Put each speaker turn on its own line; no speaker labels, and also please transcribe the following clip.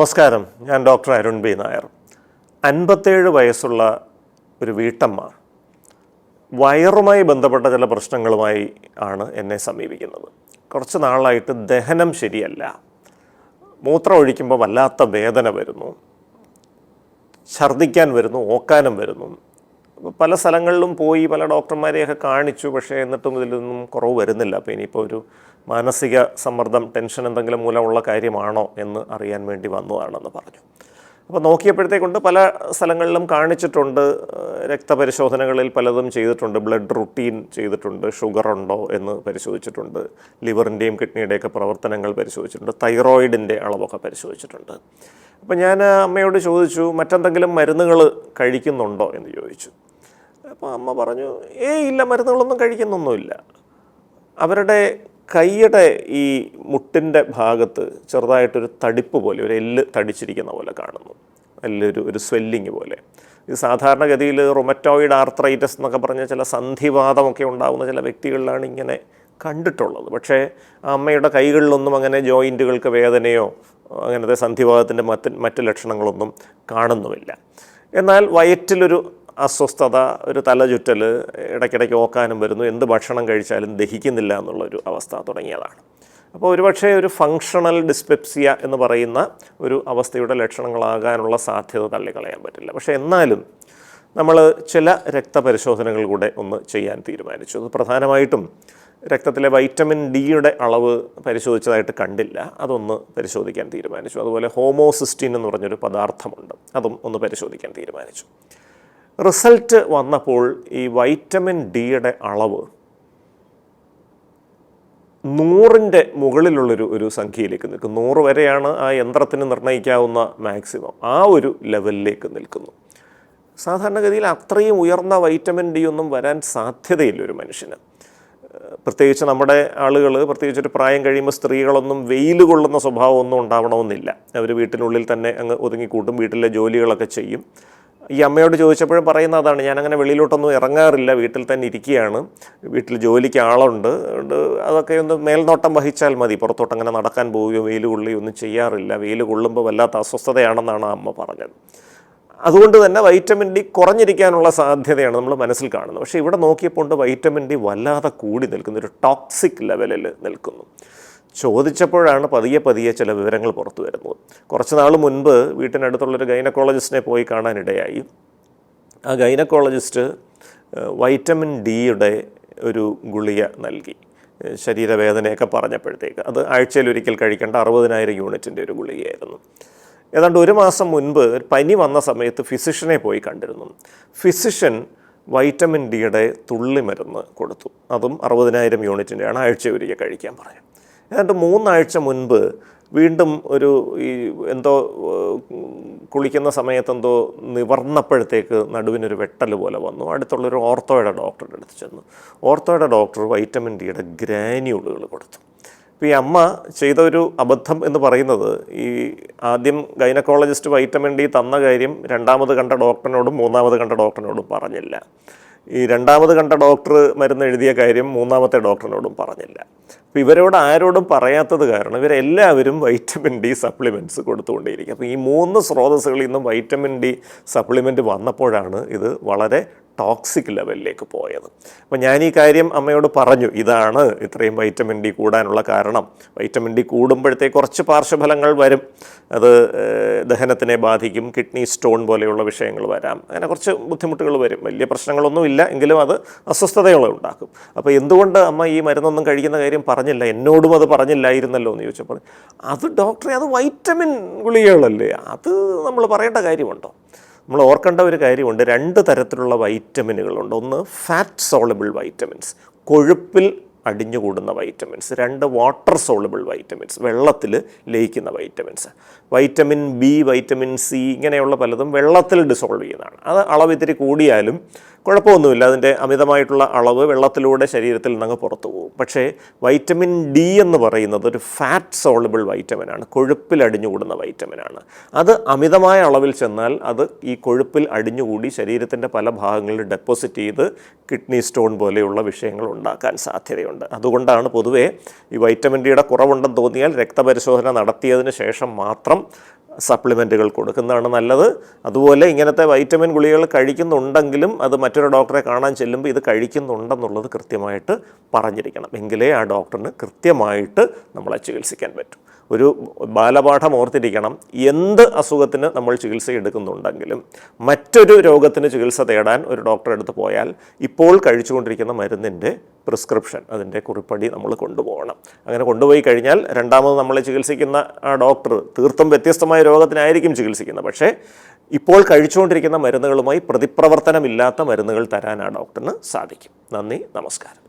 നമസ്കാരം, ഞാൻ doctor Arun B Nair. 57 വയസ്സുള്ള ഒരു വീട്ടമ്മ വയറുമായി ബന്ധപ്പെട്ട ചില പ്രശ്നങ്ങളുമായി ആണ് എന്നെ സമീപിക്കുന്നത്. കുറച്ച് നാളായിട്ട് ദഹനം ശരിയല്ല, മൂത്രം ഒഴിക്കുമ്പോൾ വല്ലാത്ത വേദന വരുന്നു, ഛർദ്ദിക്കാൻ വരുന്നു, ഓക്കാനം വരുന്നു. പല സ്ഥലങ്ങളിലും പോയി പല ഡോക്ടർമാരെയൊക്കെ കാണിച്ചു, പക്ഷേ എന്നിട്ടും ഇതിലൊന്നും കുറവ് വരുന്നില്ല. അപ്പോൾ ഇനിയിപ്പോൾ ഒരു മാനസിക സമ്മർദ്ദം, ടെൻഷൻ എന്തെങ്കിലും മൂലമുള്ള കാര്യമാണോ എന്ന് അറിയാൻ വേണ്ടി വന്നതാണെന്ന് പറഞ്ഞു. അപ്പോൾ നോക്കിയപ്പോഴത്തേക്കൊണ്ട് പല സ്ഥലങ്ങളിലും കാണിച്ചിട്ടുണ്ട്, രക്തപരിശോധനകളിൽ പലതും ചെയ്തിട്ടുണ്ട്, ബ്ലഡ് റുട്ടീൻ ചെയ്തിട്ടുണ്ട്, ഷുഗർ ഉണ്ടോ എന്ന് പരിശോധിച്ചിട്ടുണ്ട്, ലിവറിൻ്റെയും കിഡ്നിയുടെയൊക്കെ പ്രവർത്തനങ്ങൾ പരിശോധിച്ചിട്ടുണ്ട്, തൈറോയിഡിൻ്റെ അളവൊക്കെ പരിശോധിച്ചിട്ടുണ്ട്. അപ്പോൾ ഞാൻ അമ്മയോട് ചോദിച്ചു, മറ്റെന്തെങ്കിലും മരുന്നുകൾ കഴിക്കുന്നുണ്ടോ എന്ന് ചോദിച്ചു. അപ്പോൾ അമ്മ പറഞ്ഞു, ഇല്ല, മരുന്നുകളൊന്നും കഴിക്കുന്നൊന്നുമില്ല. അവരുടെ കൈയുടെ ഈ മുട്ടിൻ്റെ ഭാഗത്ത് ചെറുതായിട്ടൊരു തടിപ്പ് പോലെ, ഒരു എല്ല് തടിച്ചിരിക്കുന്ന പോലെ കാണുന്നു, ഒരു സ്വെല്ലിങ് പോലെ. ഇത് സാധാരണഗതിയിൽ റൊമറ്റോയിഡ് ആർത്രൈറ്റിസ് എന്നൊക്കെ പറഞ്ഞ ചില സന്ധിവാതമൊക്കെ ഉണ്ടാകുന്ന ചില വ്യക്തികളിലാണ് ഇങ്ങനെ കണ്ടിട്ടുള്ളത്. പക്ഷേ അമ്മയുടെ കൈകളിലൊന്നും അങ്ങനെ ജോയിൻറ്റുകൾക്ക് വേദനയോ അങ്ങനത്തെ സന്ധിവാതത്തിൻ്റെ മറ്റ് ലക്ഷണങ്ങളൊന്നും കാണുന്നുമില്ല. എന്നാൽ വയറ്റിലൊരു അസ്വസ്ഥത, ഒരു തലചുറ്റൽ, ഇടയ്ക്കിടയ്ക്ക് ഓക്കാനും വരുന്നു, എന്ത് ഭക്ഷണം കഴിച്ചാലും ദഹിക്കുന്നില്ല എന്നുള്ളൊരു അവസ്ഥ തുടങ്ങിയതാണ്. അപ്പോൾ ഒരുപക്ഷെ ഒരു ഫങ്ഷണൽ ഡിസ്പെപ്സിയ എന്ന് പറയുന്ന ഒരു അവസ്ഥയുടെ ലക്ഷണങ്ങളാകാനുള്ള സാധ്യത തള്ളിക്കളയാൻ പറ്റില്ല. പക്ഷേ എന്നാലും നമ്മൾ ചില രക്തപരിശോധനകൾ കൂടെ ഒന്ന് ചെയ്യാൻ തീരുമാനിച്ചു. അത് പ്രധാനമായിട്ടും രക്തത്തിലെ വൈറ്റമിൻ ഡിയുടെ അളവ് പരിശോധിച്ചതായിട്ട് കണ്ടില്ല, അതൊന്ന് പരിശോധിക്കാൻ തീരുമാനിച്ചു. അതുപോലെ ഹോമോസിസ്റ്റീൻ എന്ന് പറഞ്ഞൊരു പദാർത്ഥമുണ്ട്, അതും ഒന്ന് പരിശോധിക്കാൻ തീരുമാനിച്ചു. റിസൾട്ട് വന്നപ്പോൾ ഈ വൈറ്റമിൻ ഡിയുടെ അളവ് 100ൻ്റെ മുകളിലുള്ളൊരു സംഖ്യയിലേക്ക് നിൽക്കുന്നു. 100 വരെയാണ് ആ യന്ത്രത്തിന് നിർണ്ണയിക്കാവുന്ന മാക്സിമം. ആ ഒരു ലെവലിലേക്ക് നിൽക്കുന്നു. സാധാരണഗതിയിൽ അത്രയും ഉയർന്ന വൈറ്റമിൻ ഡി ഒന്നും വരാൻ സാധ്യതയില്ല ഒരു മനുഷ്യന്. പ്രത്യേകിച്ച് നമ്മുടെ ആളുകൾ, പ്രത്യേകിച്ചൊരു പ്രായം കഴിയുമ്പോൾ സ്ത്രീകളൊന്നും വെയിൽ കൊള്ളുന്ന സ്വഭാവമൊന്നും ഉണ്ടാവണമെന്നില്ല. അവർ വീട്ടിനുള്ളിൽ തന്നെ അങ്ങ് ഒതുങ്ങിക്കൂട്ടും, വീട്ടിലെ ജോലികളൊക്കെ ചെയ്യും. ഈ അമ്മയോട് ചോദിച്ചപ്പോഴും പറയുന്ന അതാണ്, ഞാനങ്ങനെ വെളിയിലോട്ടൊന്നും ഇറങ്ങാറില്ല, വീട്ടിൽ തന്നെ ഇരിക്കുകയാണ്, വീട്ടിൽ ജോലിക്ക് ആളുണ്ട്, അതൊക്കെ ഒന്ന് മേൽനോട്ടം വഹിച്ചാൽ മതി, പുറത്തോട്ടങ്ങനെ നടക്കാൻ പോവുകയോ വെയിൽ കൊള്ളുകയോ ഒന്നും ചെയ്യാറില്ല, വെയിൽ കൊള്ളുമ്പോൾ വല്ലാത്ത അസ്വസ്ഥതയാണെന്നാണ് ആ അമ്മ പറഞ്ഞത്. അതുകൊണ്ട് തന്നെ വൈറ്റമിൻ ഡി കുറഞ്ഞിരിക്കാനുള്ള സാധ്യതയാണ് നമ്മൾ മനസ്സിൽ കാണുന്നത്. പക്ഷേ ഇവിടെ നോക്കിയപ്പോൾ വൈറ്റമിൻ ഡി വല്ലാതെ കൂടി നിൽക്കുന്നു, ഒരു ടോക്സിക് ലെവലിൽ നിൽക്കുന്നു. ചോദിച്ചപ്പോഴാണ് പതിയെ ചില വിവരങ്ങൾ പുറത്തു വരുന്നത്. കുറച്ച് നാൾ മുൻപ് വീട്ടിനടുത്തുള്ളൊരു ഗൈനക്കോളജിസ്റ്റിനെ പോയി കാണാനിടയായി. ആ ഗൈനക്കോളജിസ്റ്റ് വൈറ്റമിൻ ഡിയുടെ ഒരു ഗുളിക നൽകി, ശരീരവേദനയൊക്കെ പറഞ്ഞപ്പോഴത്തേക്ക്. അത് ആഴ്ചയിലൊരിക്കൽ കഴിക്കേണ്ട 60,000 യൂണിറ്റിൻ്റെ ഒരു ഗുളികയായിരുന്നു. ഏതാണ്ട് 1 മാസം മുൻപ് പനി വന്ന സമയത്ത് ഫിസിഷ്യനെ പോയി കണ്ടിരുന്നു. ഫിസിഷ്യൻ വൈറ്റമിൻ ഡിയുടെ തുള്ളി മരുന്ന് കൊടുത്തു, അതും 60,000 യൂണിറ്റിൻ്റെയാണ്, ആഴ്ചയൊരിക്കൽ കഴിക്കാൻ പറഞ്ഞു. ഏതാണ്ട് 3 ആഴ്ച മുൻപ് വീണ്ടും എന്തോ കുളിക്കുന്ന സമയത്ത് എന്തോ നിവർന്നപ്പോഴത്തേക്ക് നടുവിനൊരു വെട്ടൽ പോലെ വന്നു. അടുത്തുള്ളൊരു ഓർത്തോയുടെ ഡോക്ടറുടെ അടുത്ത് ചെന്നു. ഓർത്തോയുടെ ഡോക്ടർ വൈറ്റമിൻ ഡിയുടെ ഗ്രാന്യൂളുകൾ കൊടുത്തു. അപ്പോൾ ഈ അമ്മ ചെയ്ത ഒരു അബദ്ധം എന്ന് പറയുന്നത്, ഈ ആദ്യം ഗൈനക്കോളജിസ്റ്റ് വൈറ്റമിൻ ഡി തന്ന കാര്യം 2ാമത് കണ്ട ഡോക്ടറിനോടും 3ാമത് കണ്ട ഡോക്ടറിനോടും പറഞ്ഞില്ല. ഈ 2ാമത് കണ്ട ഡോക്ടർ മരുന്ന് എഴുതിയ കാര്യം 3ാമത്തെ ഡോക്ടറിനോടും പറഞ്ഞില്ല. അപ്പോൾ ഇവരോട് ആരോടും പറയാത്തത് കാരണം ഇവരെല്ലാവരും വൈറ്റമിൻ ഡി സപ്ലിമെൻറ്റ്സ് കൊടുത്തുകൊണ്ടേയിരിക്കും. അപ്പോൾ ഈ 3 സ്രോതസ്സുകളിൽ നിന്നും വൈറ്റമിൻ ഡി സപ്ലിമെൻറ്റ് വന്നപ്പോഴാണ് ഇത് വളരെ ടോക്സിക് ലെവലിലേക്ക് പോയത്. അപ്പോൾ ഞാൻ ഈ കാര്യം അമ്മയോട് പറഞ്ഞു, ഇതാണ് ഇത്രയും വൈറ്റമിൻ ഡി കൂടാനുള്ള കാരണം. വൈറ്റമിൻ ഡി കൂടുമ്പോഴത്തേക്ക് കുറച്ച് പാർശ്വഫലങ്ങൾ വരും, അത് ദഹനത്തിനെ ബാധിക്കും, കിഡ്നി സ്റ്റോൺ പോലെയുള്ള വിഷയങ്ങൾ വരാം, അങ്ങനെ കുറച്ച് ബുദ്ധിമുട്ടുകൾ വരും. വലിയ പ്രശ്നങ്ങളൊന്നുമില്ല, എങ്കിലും അത് അസ്വസ്ഥതകളുണ്ടാക്കും. അപ്പോൾ എന്തുകൊണ്ട് അമ്മ ഈ മരുന്നൊന്നും കഴിക്കുന്ന കാര്യം പറഞ്ഞില്ല, എന്നോടും അത് പറഞ്ഞില്ലായിരുന്നല്ലോ എന്ന് ചോദിച്ചപ്പോൾ, അത് ഡോക്ടറെ, അത് വൈറ്റമിൻ ഗുളികകളല്ലേ, അത് നമ്മൾ പറയേണ്ട കാര്യമുണ്ടോ? നമ്മൾ ഓർക്കേണ്ട ഒരു കാര്യമുണ്ട്, 2 തരത്തിലുള്ള വൈറ്റമിനുകളുണ്ട്. ഒന്ന് ഫാറ്റ് സോളബിൾ വൈറ്റമിൻസ്, കൊഴുപ്പിൽ അടിഞ്ഞുകൂടുന്ന വൈറ്റമിൻസ്. 2 വാട്ടർ സോളബിൾ വൈറ്റമിൻസ്, വെള്ളത്തിൽ ലയിക്കുന്ന vitamins. Vitamin B, vitamin C, ഇങ്ങനെയുള്ള പലതും വെള്ളത്തിൽ ഡിസോൾവ് ചെയ്യുന്നതാണ്. അത് അളവ് ഇത്തിരി കൂടിയാലും കുഴപ്പമൊന്നുമില്ല, അതിൻ്റെ അമിതമായിട്ടുള്ള അളവ് വെള്ളത്തിലൂടെ ശരീരത്തിൽ നിന്നങ്ങ് പുറത്തു പോകും. പക്ഷേ വൈറ്റമിൻ ഡി എന്ന് പറയുന്നത് ഒരു ഫാറ്റ് സോളബിൾ വൈറ്റമിനാണ്, കൊഴുപ്പിൽ അടിഞ്ഞുകൂടുന്ന വൈറ്റമിനാണ്. അത് അമിതമായ അളവിൽ ചെന്നാൽ അത് ഈ കൊഴുപ്പിൽ അടിഞ്ഞുകൂടി ശരീരത്തിൻ്റെ പല ഭാഗങ്ങളിൽ ഡെപ്പോസിറ്റ് ചെയ്ത് കിഡ്നി സ്റ്റോൺ പോലെയുള്ള വിഷയങ്ങൾ ഉണ്ടാക്കാൻ സാധ്യതയുണ്ട്. അതുകൊണ്ടാണ് പൊതുവേ ഈ വൈറ്റമിൻ ഡിയുടെ കുറവുണ്ടെന്ന് തോന്നിയാൽ രക്തപരിശോധന നടത്തിയതിന് ശേഷം മാത്രം സപ്ലിമെൻറ്റുകൾ കൊടുക്കുന്നതാണ് നല്ലത്. അതുപോലെ ഇങ്ങനത്തെ വൈറ്റമിൻ ഗുളികകൾ കഴിക്കുന്നുണ്ടെങ്കിലും അത് മറ്റൊരു ഡോക്ടറെ കാണാൻ ചെല്ലുമ്പോൾ ഇത് കഴിക്കുന്നുണ്ടെന്നുള്ളത് കൃത്യമായിട്ട് പറഞ്ഞിരിക്കണം. എങ്കിലേ ആ ഡോക്ടറിന് കൃത്യമായിട്ട് നമ്മളെ ചികിത്സിക്കാൻ പറ്റും. ഒരു ബാലപാഠം ഓർത്തിരിക്കണം, എന്ത് അസുഖത്തിന് നമ്മൾ ചികിത്സ എടുക്കുന്നുണ്ടെങ്കിലും മറ്റൊരു രോഗത്തിന് ചികിത്സ തേടാൻ ഒരു ഡോക്ടറെ അടുത്ത് പോയാൽ ഇപ്പോൾ കഴിച്ചുകൊണ്ടിരിക്കുന്ന മരുന്നിൻ്റെ പ്രിസ്ക്രിപ്ഷൻ, അതിൻ്റെ കുറിപ്പടി നമ്മൾ കൊണ്ടുപോകണം. അങ്ങനെ കൊണ്ടുപോയി കഴിഞ്ഞാൽ രണ്ടാമത് നമ്മളെ ചികിത്സിക്കുന്ന ആ ഡോക്ടർ തീർത്തും വ്യത്യസ്തമായ രോഗത്തിനായിരിക്കും ചികിത്സിക്കുന്നത്. പക്ഷേ ഇപ്പോൾ കഴിച്ചുകൊണ്ടിരിക്കുന്ന മരുന്നുകളുമായി പ്രതിപ്രവർത്തനമില്ലാത്ത മരുന്നുകൾ തരാൻ ആ ഡോക്ടറിന് സാധിക്കും. നന്ദി, നമസ്കാരം.